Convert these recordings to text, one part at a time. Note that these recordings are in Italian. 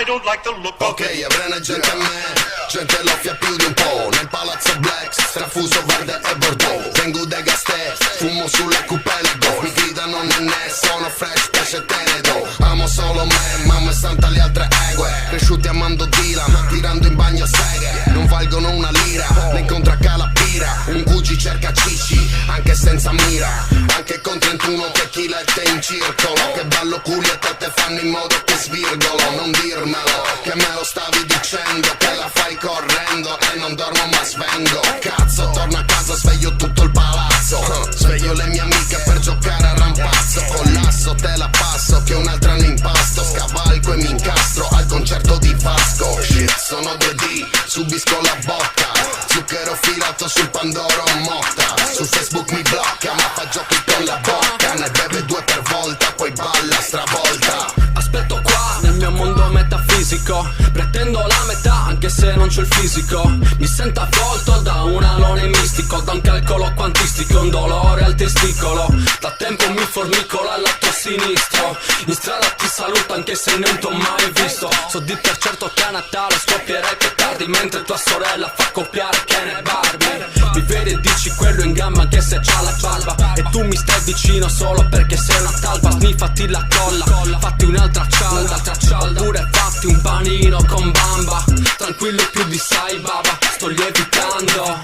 don't like the look of it. Ok, avrei gente a me, gente loffia più di un po'. Nel palazzo Black, strafuso verde e bordeaux. Vengo da Gasté, fumo sulle cupelle go. Mi gridano nenne, sono fresh, pesce tenedo. Amo solo me, mamma e santa le altre egue. Cresciuti amando Dylan, tirando in bagno seghe. Non valgono una lira, ne incontra Calapira. Un Gucci cerca Cicci, anche senza mira. Anche con 31 tequilette in circolo. Che ballo culi e te fanno in modo che svirgolo. Non dirmelo, che me lo stavi dicendo. Che la fai correndo e non dormo ma svengo. Cazzo, torno a casa, sveglio tutto il palazzo. Sveglio le mie amiche per giocare a rampazzo. Con l'asso te la passo, che un'altra ne impasto. Scavalco e mi incastro al concerto di Vasco. Shit, sono 2D, subisco la botta. Zucchero filato sul Pandoro Motta. Su Facebook mi blocca, ma fa giochi con la bocca. Ne beve 2 per volta, poi balla stravolta. Aspetto qua nel mio mondo metafisico. Pretendo la metà anche se non c'ho il fisico. Mi sento avvolto da un alone mistico, da un calcolo quantistico, un dolore al testicolo. Da tempo mi formicola al lato sinistro. In strada ti saluto anche se non t'ho mai visto. So di per certo che a Natale scoppierai petardi, mentre tua sorella fa copiare Ken e Barbie. Mi vedi e dici quello in gamba anche se c'ha la barba. E tu mi stai vicino solo perché sei una talpa. Sniffati la colla, fatti un'altra cialda. Oppure fatti un panino con bamba. Tranquillo più di sai baba. Sto lievitando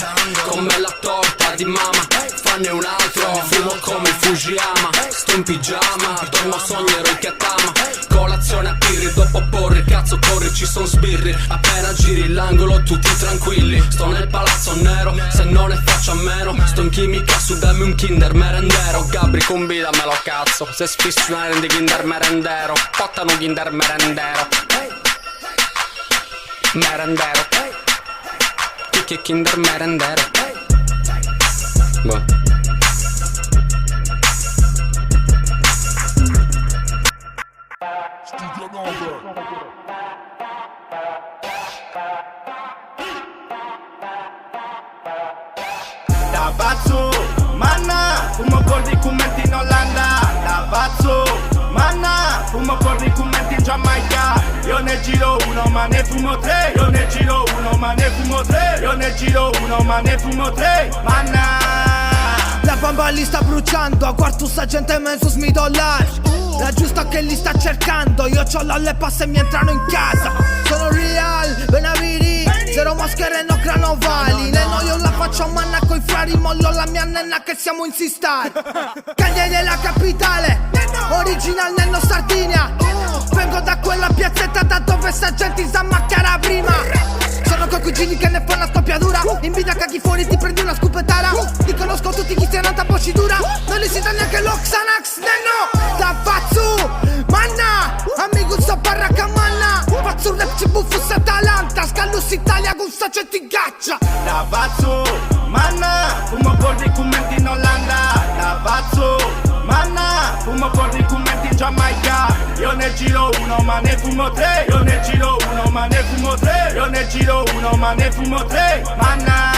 come la torta di mamma. Fanne un altro, fumo come il Fujiyama. Sto in pigiama, dormo sognerò il Katama. Colazione a pirri, dopo porri, cazzo corri, ci son sbirri. Appena giri l'angolo tutti tranquilli. Sto nel palazzo nero, se non ne faccio a meno. Sto in chimica, su dammi un Kinder merendero. Gabri convidamelo cazzo, se sfissi una rendi Kinder merendero. Pottano Kinder merendero. Merendero. Chi Kinder merendero. Boh. Da pazzo, manna, fumo con documenti in Olanda. Da pazzo, manna, fumo con documenti in Giamaica. Io ne giro uno ma ne fumo 3. Io ne giro uno ma ne fumo 3. Io ne giro uno ma ne fumo 3. Manna. La bamba li sta bruciando, a quartus la gente mezzo smidollage. La giusta che li sta cercando, io c'ho le passe e mi entrano in casa. Sono real, Benaviri, zero maschere no granovali. Neno io la faccio a manna coi frari, mollo la mia nenna che siamo in sistar. Caglie della capitale, original Nenno Sardinia. Vengo da quella piazzetta da dove sta gente s'ammaccara prima. Sono coi cugini che ne fanno una scoppiatura. In vita caghi fuori ti prendi una scupettara. Ti conosco tutti chi stiano a boccidura. Non li si dà neanche lo Xanax, Nenno. Da pazzu, manna, amico sta barra camanna. Pazzu rap ci buffus Atalanta. Scallus Italia con sta gente in gaccia. Da pazzo, manna, fumo con documenti in Olanda. Da pazzo, manna, fumo con documenti in Giamaica. Io ne giro uno ma ne fumo 3. Io ne giro uno ma ne fumo 3. Io ne giro uno ma ne fumo 3. Manna.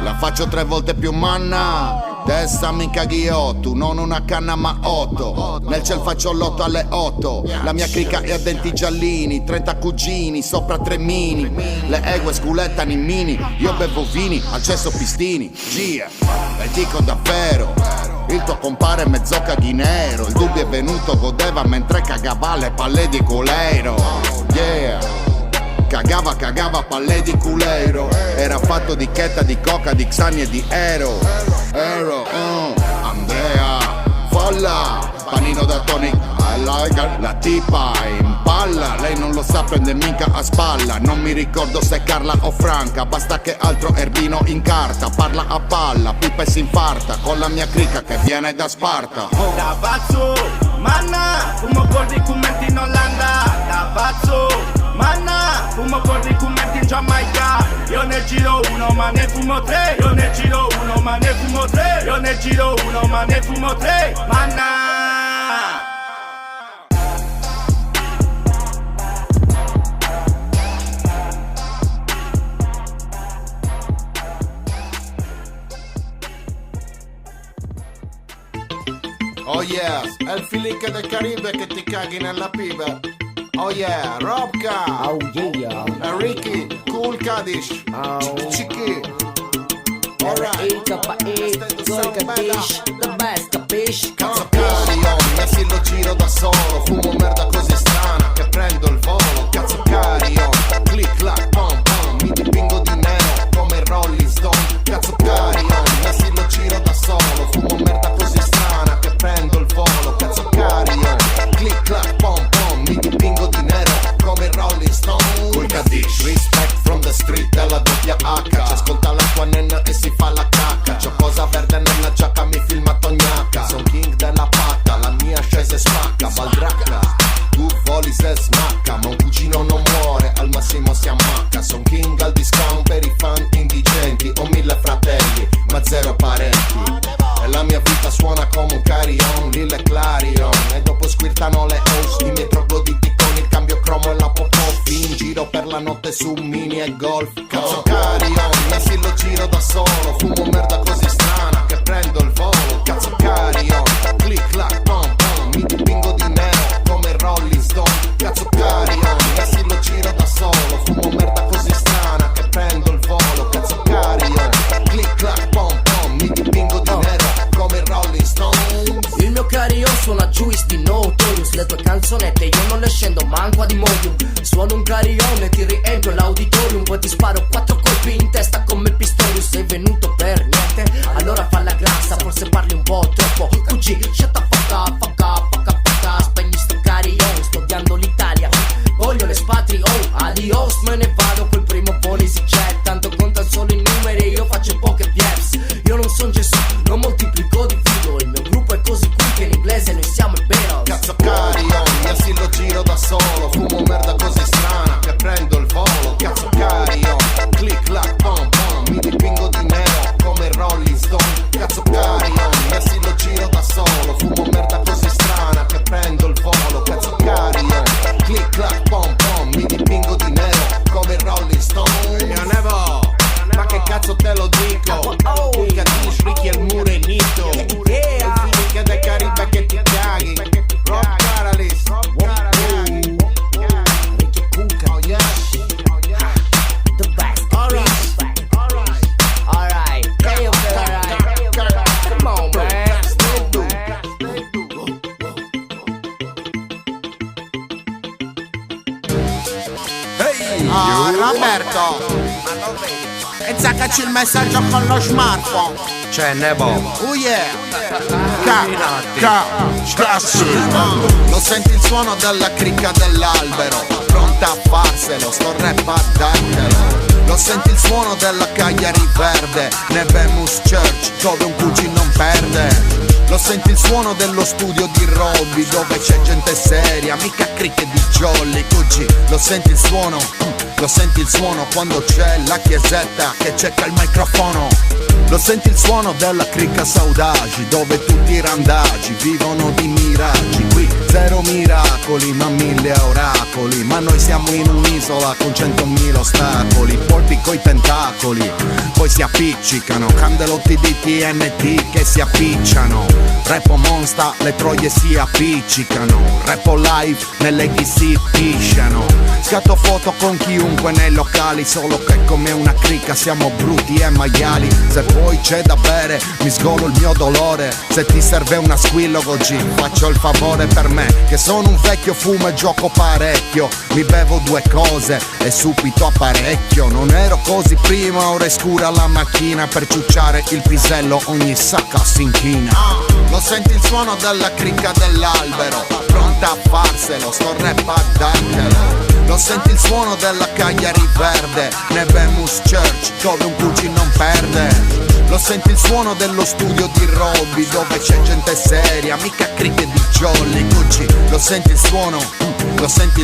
La faccio 3 volte più manna. Testa mi caghi 8, non una canna ma 8. Nel ciel faccio l'8 alle 8. La mia cricca è a denti giallini, 30 cugini, sopra 3 mini. Le egue sculettano in mini, io bevo vini, al cesso pistini. Gia, e dico davvero, il tuo compare è mezzo caghinero. Il dubbio è venuto, godeva mentre cagava le palle di culeiro. Yeah. Cagava palle di culeiro. Era fatto di chetta, di coca, di xani e di ero. Andrea, folla, panino da tonic, la tipa in palla. Lei non lo sa, prende mica a spalla. Non mi ricordo se Carla o Franca, basta che altro erbino in carta. Parla a palla, pipa e si infarta, con la mia cricca che viene da Sparta. Da pazzo, manna, fumo con documenti in Olanda. Da pazzo, manna, fumo con documenti in Giamaica. Io ne giro uno ma ne fumo 3. Io ne giro uno ma ne fumo 3. Io ne giro uno ma ne fumo 3. Manna. Oh yeah, è il feeling del Caribe che ti caghi nella pive. Oh yeah, Robka. Oh yeah. Ricky, Cool Kadish. Oh. Chiki. Alright. Cool Kadish. The best, capish? Cazzo carion, messi lo giro da solo. Fumo merda così strana che prendo il volo. Cazzo carion, click clack pom pom. Mi dipingo di nero come Rolling Stone. Cazzo carion, messi lo giro da solo. Fumo merda così strana che prendo il volo. Cazzo carion, click clack pom pom. Mi dipingo di nero come Rolling Stone. Cool Kadish, respect from the street della doppia H. Ci ascolta la tua nenna e si fa la cacca. C'ho cosa verde nella giacca, mi filma tognacca. Son king della patta, la mia scesa e spacca. Baldracca, tu voli se smacca. Ma un cugino non muore, al massimo si ammacca. Son king al discount per i fan indigenti. Ho 1000 fratelli, ma 0 parenti. E la mia vita suona come un carillon, Lille Clarion. E dopo squirtano le host, i miei trogloditi con il cambio cromo e la pop-off. In giro per la notte su mini e golf. Cazzo carillon, messi lo giro da solo. Fumo merda così strana che prendo il volo. Cazzo carillon, click clack pom pom. Mi dipingo di nero come Rolling Stone. Cazzo carillon, messi lo giro da solo. Fumo merda così strana che prendo il volo. Cazzo carillon, click clack pom pom. Mi dipingo di nero come Rolling Stone. Il mio carillon suona Juice di Notorious. Le tue canzonette io non le scendo manco ad Imodium. Suono un carillon e ti riempio l'auditorium. Poi ti sparo 4 colpi in testa come Pistorius. Sei venuto per niente? Allora falla grassa, forse parli un po' troppo. QG, shut the fuck up, fuck up, fuck up, fuck up. Spegni sto carillon, sto odiando l'Italia. Voglio l'espatrio, adios, me ne vado col primo Policyjet. Tanto contano solo i numeri, io faccio poche pieps. Io non son Gesù, non moltiplico di figo. Il mio gruppo è così qui che in inglese noi siamo i Beatles. Cazzo carillon, messi lo giro da solo. Fumo merda così strana che prendo il volo. Cazzo carillon, click clack pom pom. Mi dipingo di nero come Rolling Stone. Cazzo carillon, messi lo giro da solo. Fumo merda così strana che prendo il volo. Cazzo carillon, click clack pom pom. Mi dipingo di nero come Rolling Stone. Io Nevo, ma che cazzo te lo dico? Cool Kadish, Ricky il Murenito. Il feeling che del Caribe che ti caghi. Rob Caralis, Ricky Cool Kadish. The best, alright. alright. Hey, you feel alright? Come on, man. Roberto, e zaccaci il messaggio con lo smartphone. C'è Nebo. Oh yeah. Cazzo. Lo senti il suono della cricca dell'albero, pronta a farselo, sto rap a dartelo. Lo senti il suono della Cagliari verde, Nebemus Church, dove un cugino non perde. Lo senti il suono dello studio di Robby, dove c'è gente seria, mica cricche di jolly, cuggi. Lo senti il suono quando c'è la chiesetta che cerca il microfono. Lo senti il suono della cricca Saudagi, dove tutti i randagi vivono di miraggi. Qui 0 miracoli ma 1000 oracoli, ma noi siamo in un'isola con 100.000 ostacoli. Polpi coi tentacoli, poi si appiccicano, candelotti di TNT che si appicciano. Repo monsta, le troie si appiccicano. Repo live, nelle ghi si pisciano. Scatto foto con chiunque nei locali, solo che come una cricca siamo bruti e maiali. Se poi c'è da bere, mi sgolo il mio dolore. Se ti serve una squillo oggi, faccio il favore per me, che sono un vecchio, fumo e gioco parecchio. Mi bevo 2 cose e subito apparecchio. Non ero così prima, ora è scura la macchina. Per ciucciare il pisello ogni sacca si inchina. Lo senti il suono della cricca dell'albero, pronta a farselo, sto rap a dartelo. Lo senti il suono della Cagliari verde, Nebemus Church, dove un cugino non perde. Lo senti il suono dello studio di Robby, dove c'è gente seria, mica cricche di jolly, cuggi. Lo senti il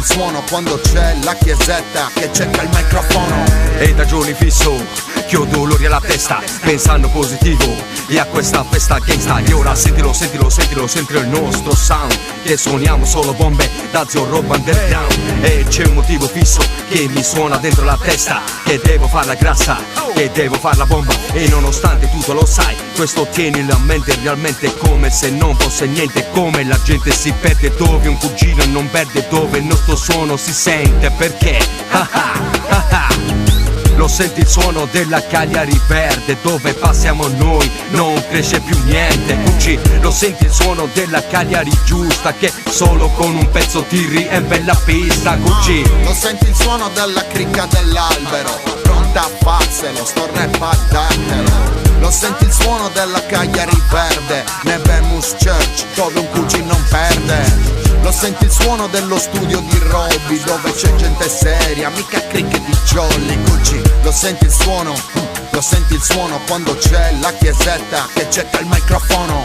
suono quando c'è la chiesetta che cerca il microfono. E da giorni fisso, che ho dolori alla testa, pensando positivo e a questa festa gangsta. E ora sentilo il nostro sound, che suoniamo solo bombe da zio roba underground. E c'è un motivo fisso che mi suona dentro la testa, che devo farla grassa, che devo farla bomba. E nonostante nonostante tutto lo sai. Questo tienilo a mente, realmente è come se non fosse niente. Come la gente si perde dove un cugino non perde, dove il nostro suono si sente. Perché? Lo senti il suono della Cagliari verde, dove passiamo noi non cresce più niente. Cucci, lo senti il suono della Cagliari giusta, che solo con un pezzo ti riempie la pista. Cucci, lo senti il suono della cricca dell'albero, pronta a farselo, storna e padatelo. Lo senti il suono della Cagliari verde, Nebemus Church, dove un Cucci non perde. Lo senti il suono dello studio di Robby, dove c'è gente seria, mica cricche di jolly. Cucci, lo senti il suono quando c'è la chiesetta che getta il microfono.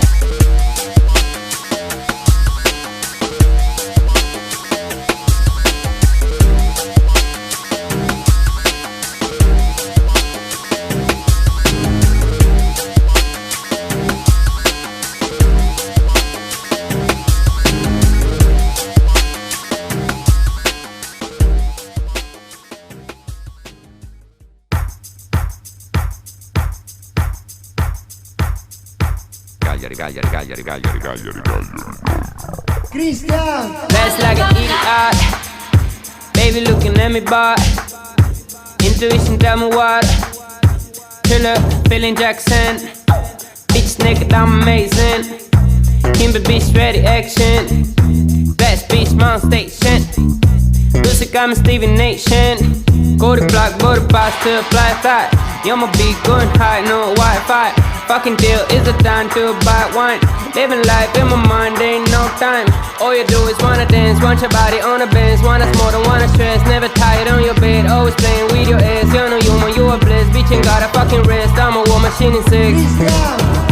Cagliari. Cristian! Fast like an idiot. Baby looking at me, but intuition tell me what. Thriller, feeling Jackson. Bitch naked, I'm amazing. Kimber bitch ready action. Best bitch on station. Music, I'm a Stevie Nation. Go to block, go to box to fly fly. You're my beat going high, no Wi-Fi. Fucking deal is the time to buy wine. Living life in my mind, ain't no time. All you do is wanna dance, want your body on a bench. Wanna more than wanna stress, never tired on your bed. Always playing with your ass, you know you a bliss. Bitch ain't got a fucking rest, I'm a war machine in 6.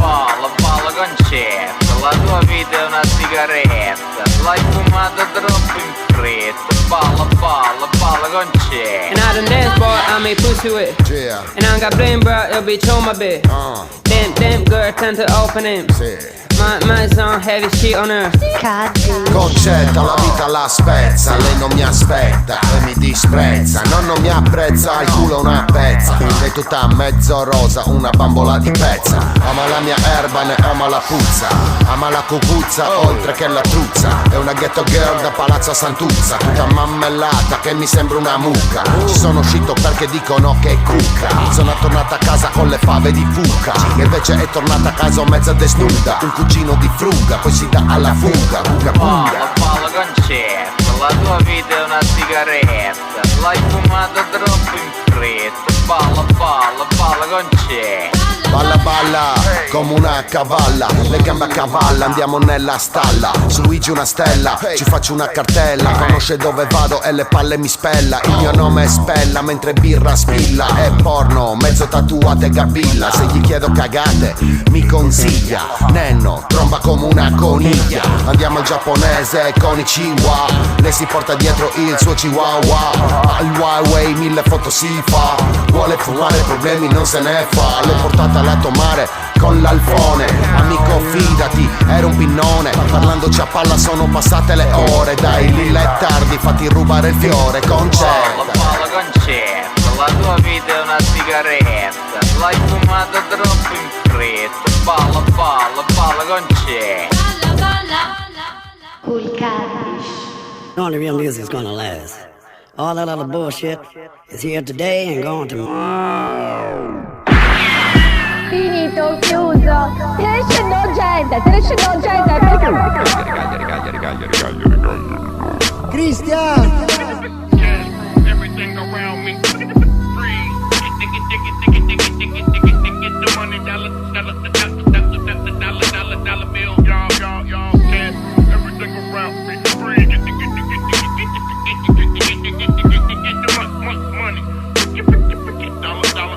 Balla concetto, la tua vita è una sigaretta. L'hai fumata troppo in fretta. Balla concetto. And I done dance, boy, I made pussy with. Yeah. And I don't got blame, bro, your bitch on my bed. Damn girl, time to open him. Sì. My song, heavy shit on her. Concetta, la vita la spezza, lei non mi aspetta e mi disprezza. Non mi apprezza, il culo una pezza. Lei tutta mezzo rosa, una bambola di pezza. Ama la mia erba, ne ama la puzza. Ama la cucuzza, oltre che la truzza. È una ghetto girl da Palazzo Santuzza, tutta mammellata che mi sembra una mucca. Ci sono uscito perché dicono che è cucca. Sono tornata a casa con le fave di fuca, che invece è tornata a casa mezza desnuda. Un cugino di fruga, poi si dà alla fuga. Balla concetto, la tua vita è una sigaretta. L'hai fumata troppo in fretta. Balla concetto. Balla come una cavalla, le gambe a cavalla, andiamo nella stalla. Su Luigi una stella, ci faccio una cartella. Conosce dove vado e le palle mi spella. Il mio nome è Spella, mentre birra spilla. È porno, mezzo tatuate gabilla. Se gli chiedo cagate, mi consiglia. Nenno, tromba come una coniglia. Andiamo al giapponese con i chihuahua. Lei si porta dietro il suo chihuahua. Al Huawei 1000 foto si fa. Vuole fumare, problemi non se ne fa. L'ho portata a lato mare con l'alfone. Amico fidati, era un pinnone. Parlandoci a palla sono passate le ore. Dai Lilla è tardi, fatti rubare il fiore. Concetta. Balla concetto, la tua vita è una sigaretta. L'hai fumata troppo in fretta. Balla concetto. Cool Catfish. No, the real music's gonna last. All that other bullshit is here today and gone tomorrow. Finito, chiuso. Trascino gente. Cristian! Everything around me free. The money, dollar bill, y'all, cash. Everything around me free. Get the money.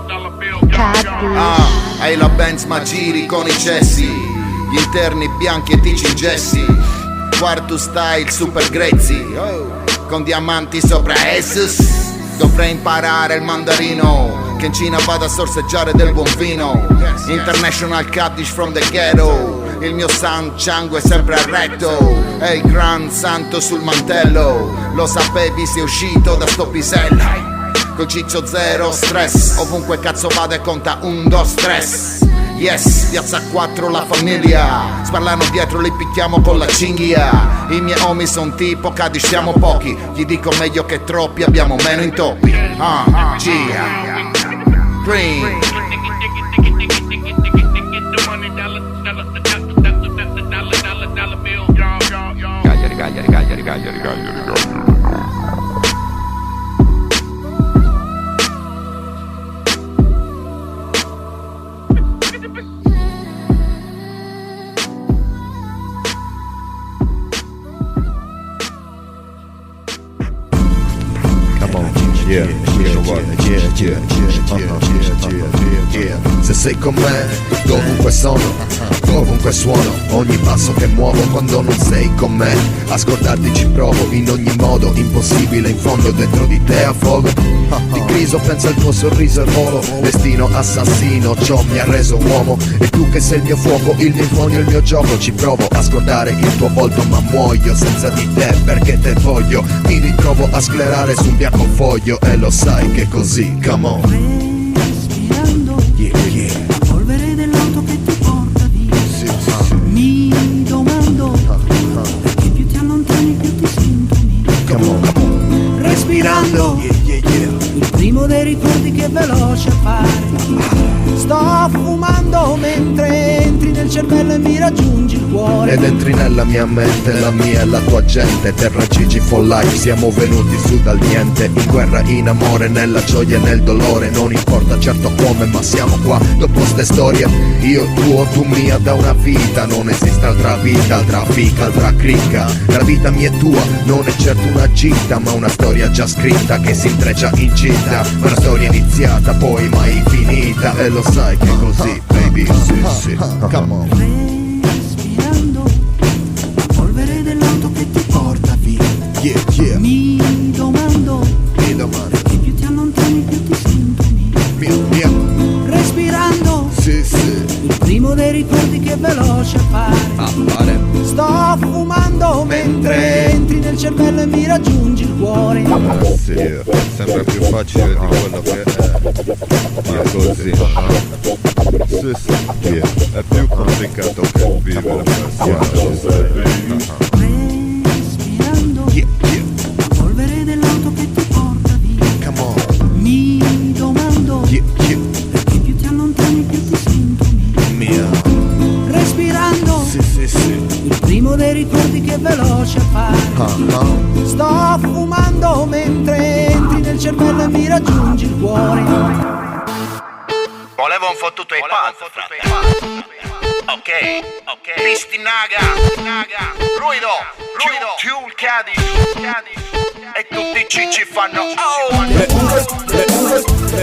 Dollar bill, y'all. Hai la Benz ma giri con i cessi, gli interni bianchi e tici in gessi. Quarto style super grezzi, con diamanti sopra essus. Dovrei imparare il mandarino, che in Cina vado a sorseggiare del buon vino. International Catfish from the ghetto. Il mio San Chango è sempre a retto. È il gran santo sul mantello. Lo sapevi, sei uscito da sto pisello. Col ciccio zero stress, ovunque cazzo vada e conta 1, 2, 3. Yes, piazza 4 la famiglia, sparlano dietro, li picchiamo con la cinghia. I miei homie son tipo Cadi, siamo pochi, gli dico meglio che troppi, abbiamo meno intoppi. Gia Green. Se sei con me, dovunque sono, ovunque suono, ogni passo che muovo quando non sei con me. Ascoltarti ci provo in ogni modo, impossibile in fondo dentro di te a fuoco. Di griso pensa il tuo sorriso e volo, destino assassino, ciò mi ha reso uomo. E tu che sei il mio fuoco, il mio infonio, il mio gioco, ci provo a scordare il tuo volto ma muoio senza di te perché te voglio. Mi ritrovo a sclerare su un bianco foglio e lo sai che così, come on. Respirando, la polvere dell'auto che ti porta via. Mi domando perché più ti allontani più ti sento mio. Come on. Respirando, il primo dei ricordi che veloce appare. Sto fumando mentre entri nel cervello e mi raggiungi il cuore. Ed entri nella mia mente, la mia e la tua gente. Terra Gigi for life, siamo venuti su dal niente. In guerra, in amore, nella gioia e nel dolore. Non importa certo come, ma siamo qua dopo ste storie. Io tuo, tu mia da una vita. Non esiste altra vita, altra fica, altra cricca. La vita mia e tua non è certo una gita, ma una storia già scritta che si intreccia in città. Una storia iniziata, poi mai finita. E lo sai che è così, baby, sì, come on. Respirando, la polvere dell'auto che ti porta via. Mi domando perché più ti allontani più ti sento mio. Respirando, il primo dei ricordi che veloce appare. Sto fumando mentre entri nel cervello e mi raggiungi il cuore. Sì, sembra più facile di quello che è, ma così. Sì, è più complicato che vivere per Respirando, la polvere dell'auto che ti porta via. Mi domando perché più ti allontani più ti sento mio. Respirando, il primo dei ricordi che veloce appare. Sto fumando mentre entri nel cervello e mi raggiungi il cuore. Volevo un fottuto ai pazzi, ok. Cristi Naga, Ruido, Tiul Cadiz, e tutti i cicci fanno Le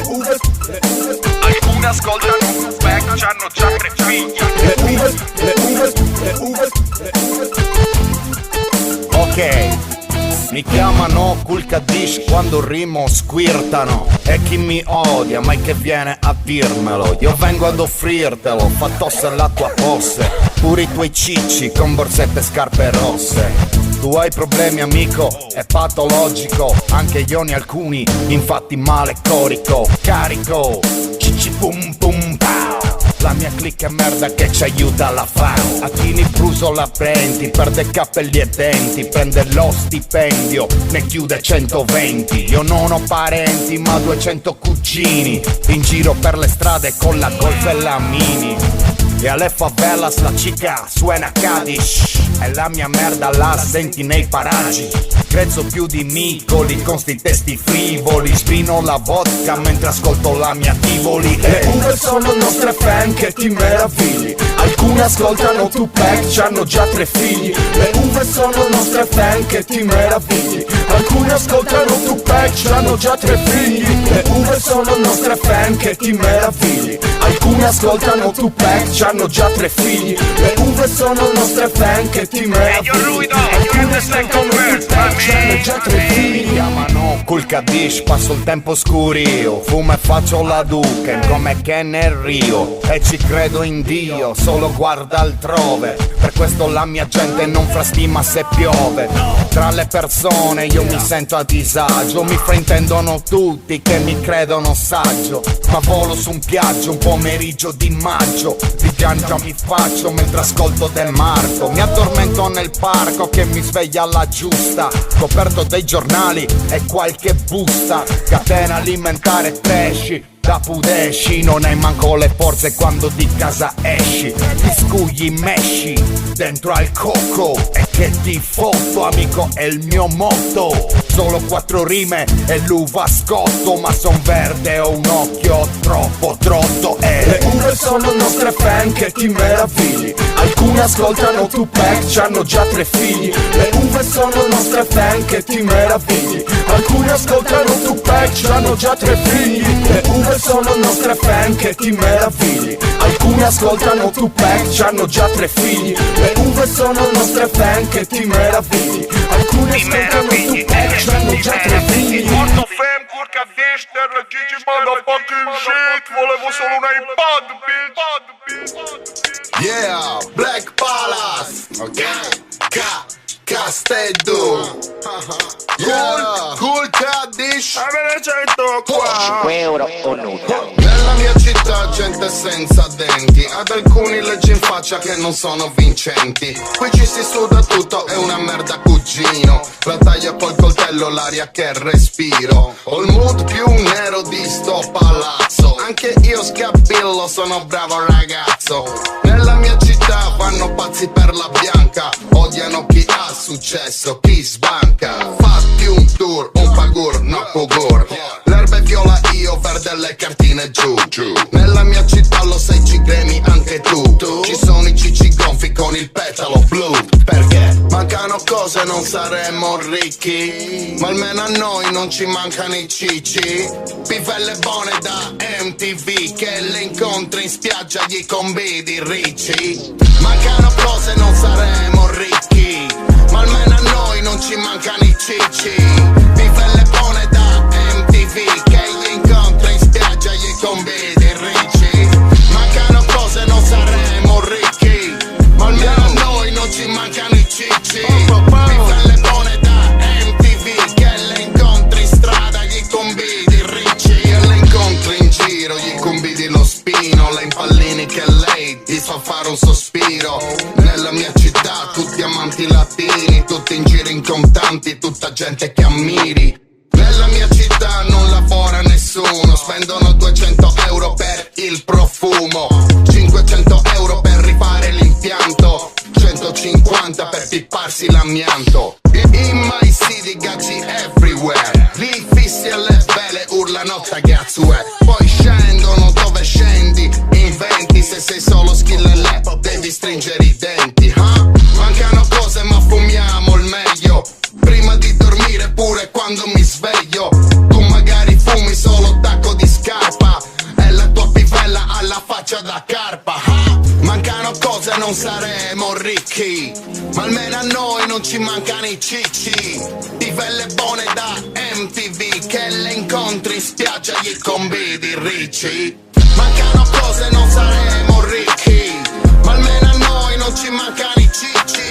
uve. Alcune ascoltano Tupac, c'hanno già 3 figli. Le uve. Ok, mi chiamano Kool Kadish quando rimo squirtano. E chi mi odia mai che viene a dirmelo. Io vengo ad offrirtelo, fa tosse la tua posse. Pure i tuoi cicci con borsette e scarpe rosse. Tu hai problemi amico, è patologico. Anche io ne alcuni, infatti male corico. Carico, cicci pum pum pow. La mia click è merda che ci aiuta alla fame. A chi ne bruso la prendi, perde capelli e denti. Prende lo stipendio, ne chiude 120. Io non ho parenti ma 200 cugini. In giro per le strade con la Golf e la Mini. E alle favelas la chica suena Kadish. E la mia merda la senti nei paraggi. Grezzo più di micoli con sti testi frivoli. Spino la vodka mentre ascolto la mia Tivoli. Le uve sono nostre fan che ti meravigli. Alcune ascoltano Tupac, c'hanno già 3 figli. Le uve sono nostre fan che ti meravigli. Alcune ascoltano Tupac, c'hanno già 3 figli. Le uve sono nostre fan che ti meravigli. Alcune ascoltano Tupac, c'hanno già 3 figli. Le uve sono nostre fan che ti meravigli. Alcune ascoltano Tupac, c'hanno già 3 figli. Chiamano Col Kaddish passo il tempo scurio, fumo e faccio la duca come che nel Rio. E ci credo in Dio, solo guarda altrove. Per questo la mia gente non frastima se piove. Tra le persone io mi sento a disagio, mi fraintendono tutti che mi credono saggio. Ma volo su un piaggio un pomeriggio di maggio, di piangia mi faccio mentre ascolto De Marco. Mi addormento nel parco che mi sveglia alla giusta, coperto dai giornali e qualche busta. Catena alimentare trashy, da Pudesci non hai manco le forze quando di casa esci. Ti scugli mesci dentro al cocco e che ti foto amico è il mio motto. Solo 4 rime e l'uva scotto, ma son verde ho un occhio troppo trotto. E le uve sono nostre fan che ti meravigli, alcune ascoltano Tupac, c'hanno già 3 figli. Le uve sono nostre fan che ti meravigli, alcune ascoltano Tupac, c'hanno già 3 figli. Le uve sono nostre fan che ti meravigli, alcune ascoltano Tupac, c'hanno già 3 figli. Le uve sono nostre fan che ti meravigli, alcune ascoltano Tupac, c'hanno già 3 figli. Porto fem, curca fish, terra Gigi, motherfucking shit. Volevo solo un iPod, bitch. Yeah, Black Palace. Ok. Castello. Cool Kaddish. €5 o nulla. Nella mia città gente senza denti, ad alcuni leggi in faccia che non sono vincenti. Qui ci si suda tutto, è una merda cugino. La taglia col coltello, l'aria che respiro. Ho il mood più nero di sto palazzo, anche io scappillo, sono bravo ragazzo. Nella mia città vanno pazzi per la bianca, odiano chi ha successo, chi sbanca. Fatti un tour, un pagur, no pogur. L'erba è viola, io verde le cartine giù. Nella mia città lo sai, ci gremi anche tu. Ci sono i cicci gonfi con il petalo blu. Perché mancano cose, non saremo ricchi, ma almeno a noi non ci mancano i cicci. Pivelle buone da MTV, che le incontri in spiaggia gli convidi ricci. Mancano cose, non saremo ricchi, ma almeno a noi non ci mancano i cicci. Pivelle buone da MTV, che gli incontri in spiaggia gli convidi ricci. Mancano cose, non saremo ricchi, ma almeno a noi non ci mancano i cicci. Pivelle buone da MTV, che le incontri in strada gli convidi ricci. E le incontri in giro gli convidi lo spino, le impallini che lei ti fa fare un sospiro. Nella mia città tutti amanti latini, tutti in giro in contanti, tutta gente che ammiri. Nella mia città non lavora nessuno, spendono 200 euro per il profumo, 500 euro per rifare l'impianto, 150 per pipparsi l'amianto. In my city gazzi everywhere, li fissi alle vele urlano ragazzi uè. Poi scendono dove scendi, inventi, se sei solo skill e lap devi stringere i denti, huh? Mancano cose ma fumiamo il meglio, prima di dormire pure quando mi sveglio. Tu magari fumi solo tacco di scarpa e la tua pivella alla faccia da carpa, huh? Mancano cose, non saremo ricchi, ma almeno a noi non ci mancano i cicci. Pivelle buone da MTV, che le incontri in spiaggia gli convidi ricci. Mancano cose, non saremo ricchi, ma almeno a noi non ci mancano i cicci.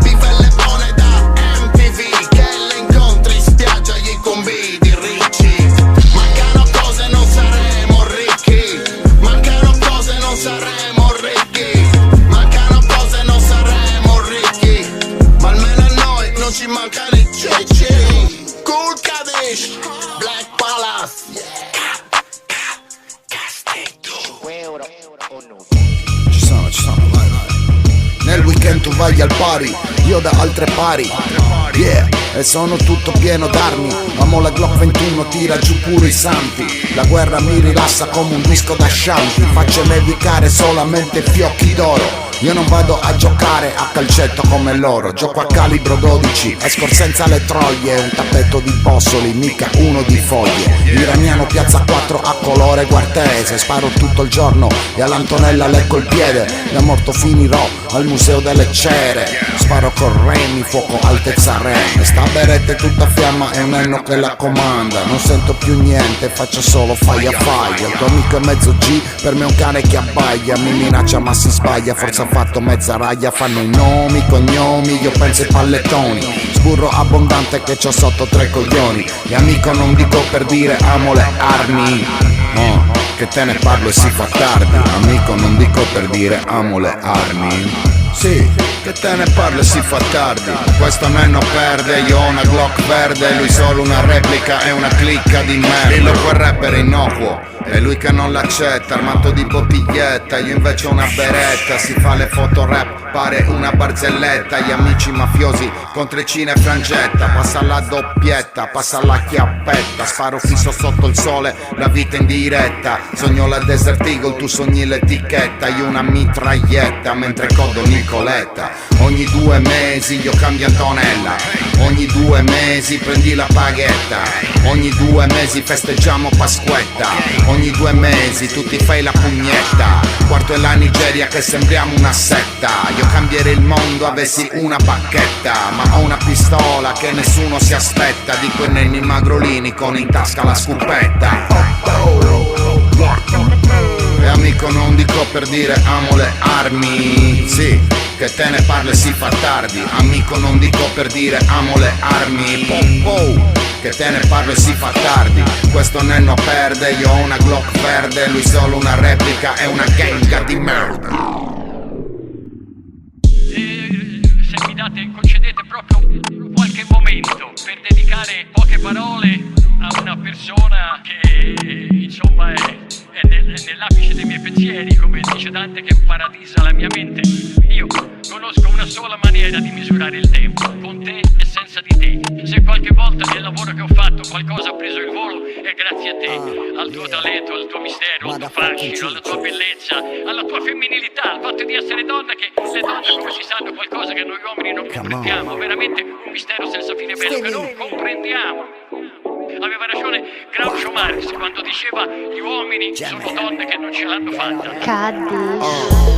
Pivelle buone da MTV, che le incontri in spiaggia gli convidi ricci. Mancano cose, non saremo ricchi, mancano cose, non saremo ricchi. Mancano cose, non saremo ricchi, ma almeno a noi non ci mancano i cicci. Cool Kaddish, Black Palace. Ci sono, vai. Nel weekend tu vai al pari, io da altre pari. Yeah, e sono tutto pieno d'armi. Amo la Glock 21, tira giù pure i santi. La guerra mi rilassa come un disco da shanty. Faccio nevicare solamente fiocchi d'oro. Io non vado a giocare a calcetto come loro, gioco a calibro 12, esco senza le troie, un tappeto di bossoli, mica uno di foglie. Iraniano piazza 4 a colore guartese, sparo tutto il giorno e all'Antonella lecco il piede. Da morto finirò al museo delle cere, sparo con remi, fuoco altezza re. Sta beretta è tutta fiamma, è un enno che la comanda. Non sento più niente, faccio solo faglia faglia. Il tuo amico è mezzo G, per me è un cane che abbaia. Mi minaccia ma si sbaglia, forse ha fatto mezza raglia. Fanno i nomi, cognomi, io penso ai pallettoni. Sburro abbondante che c'ho sotto 3 coglioni. E amico non dico per dire amo le armi, no, che te ne parlo e si fa tardi. Amico non dico per dire amo le armi. Sì, che te ne parlo e si fa tardi. Questo nenno perde, io ho una Glock verde. Lui solo una replica e una clicca di merda. Dillo quel rapper innocuo, è lui che non l'accetta, armato di bottiglietta. Io invece ho una beretta, si fa le foto rap, pare una barzelletta. Gli amici mafiosi con trecina e frangetta. Passa la doppietta, passa la chiappetta. Sparo fisso sotto il sole, la vita in diretta. Sogno la Desert Eagle, tu sogni l'etichetta. Io una mitraglietta, mentre codo Nicoletta. Ogni 2 mesi io cambio Antonella, ogni 2 mesi prendi la paghetta, ogni 2 mesi festeggiamo Pasquetta, ogni 2 mesi tu ti fai la pugnetta. Quarto è la Nigeria che sembriamo una setta. Io cambierei il mondo avessi una bacchetta, ma ho una pistola che nessuno si aspetta. Di quei nenni magrolini con in tasca la scupetta. E amico non dico per dire amo le armi, sì, che te ne parlo e si fa tardi. Amico non dico per dire amo le armi, che te ne parlo e si fa tardi. Questo nenno perde, io ho una Glock verde. Lui solo una replica e una ganga di merda. Se mi date, concedete proprio qualche momento per dedicare poche parole a una persona che insomma è nell'apice dei miei pensieri, come dice Dante che paradisa la mia mente. Io conosco una sola maniera di misurare il tempo, con te e senza di te. Se qualche volta nel lavoro che ho fatto qualcosa ha preso il volo è grazie a te, al tuo talento, al tuo mistero, al tuo fascino, alla tua bellezza, alla tua femminilità, al fatto di essere donna, che le donne come si sanno qualcosa che noi uomini non comprendiamo, veramente un mistero senza fine bello che non comprendiamo. Aveva ragione Groucho Marx quando diceva gli uomini sono donne che non ce l'hanno fatta.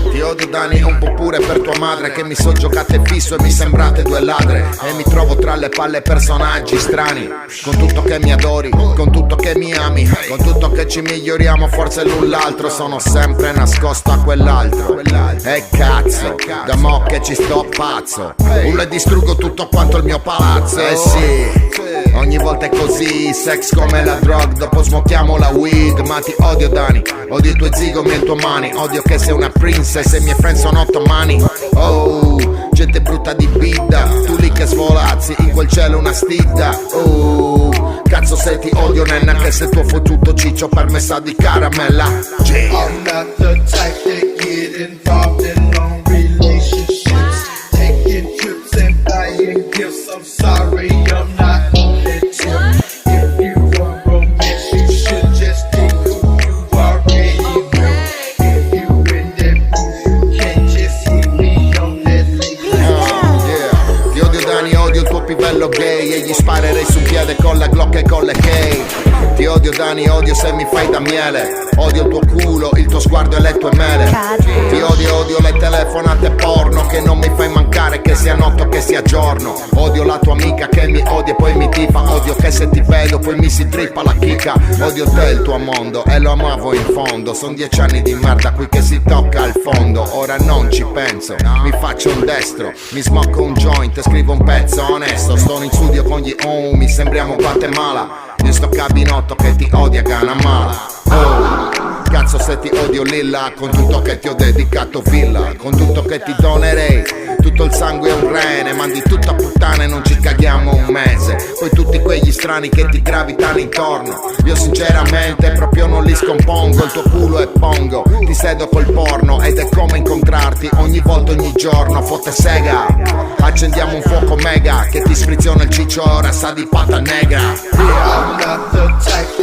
Ti odio Dani un po' pure per tua madre, che mi so giocate fisso e mi sembrate 2 ladre. E mi trovo tra le palle personaggi strani, con tutto che mi adori, con tutto che mi ami, con tutto che ci miglioriamo forse l'un l'altro. Sono sempre nascosto a quell'altro. E cazzo, da mo' che ci sto pazzo, urlo e distruggo tutto quanto il mio palazzo. Eh sì, ogni volta è così, sex come la drug, dopo smochiamo la weed. Ma ti odio Dani, odio i tuoi zigomi e il tuo mani. Odio che sei una princess e i miei friends sono ottomani. Oh, gente brutta di bidda, tu lì che svolazzi, in quel cielo una stidda. Oh, cazzo se ti odio nenna, che se tuo fottuto ciccio per me sa di caramella. I'm not the type that get involved in long relationships, taking trips and buying gifts. I'm sorry, I'm not on that tip. If you want romance, you should just think who you already know. If you in that mood, you can't just hit me on that link. Ti odio Dani, odio il tuo pivello gay, e gli sparerei su piede con la Glock e con le K. Ti odio Dani, odio se mi fai da miele, odio il tuo culo, il tuo sguardo e le tue mele. Ti odio, odio le telefonate porno, che non mi fai mancare, che sia notte o che sia giorno. Odio la tua amica che mi odia e poi mi tifa. Odio che se ti vedo poi mi si drippa la chicca. Odio te e il tuo mondo e lo amavo in fondo. Son 10 anni di merda qui che si tocca al fondo. Ora non ci penso, mi faccio un destro, mi smocco un joint e scrivo un pezzo onesto. Sto in studio con gli homie, sembriamo Guatemala. Io sto cabinotto che ti odia Ganamala. Oh, cazzo se ti odio Lilla, con tutto che ti ho dedicato villa, con tutto che ti donerei, tutto il sangue è un rene. Mandi tutto a puttane, non ci caghiamo un mese. Poi tutti quegli strani che ti gravitano intorno, io sinceramente proprio non li scompongo. Il tuo culo è pongo, ti sedo col porno, ed è come incontrarti ogni volta, ogni giorno. Fotte sega, accendiamo un fuoco mega, che ti spriziona il ciccio ora sa di pata negra. I'm not the type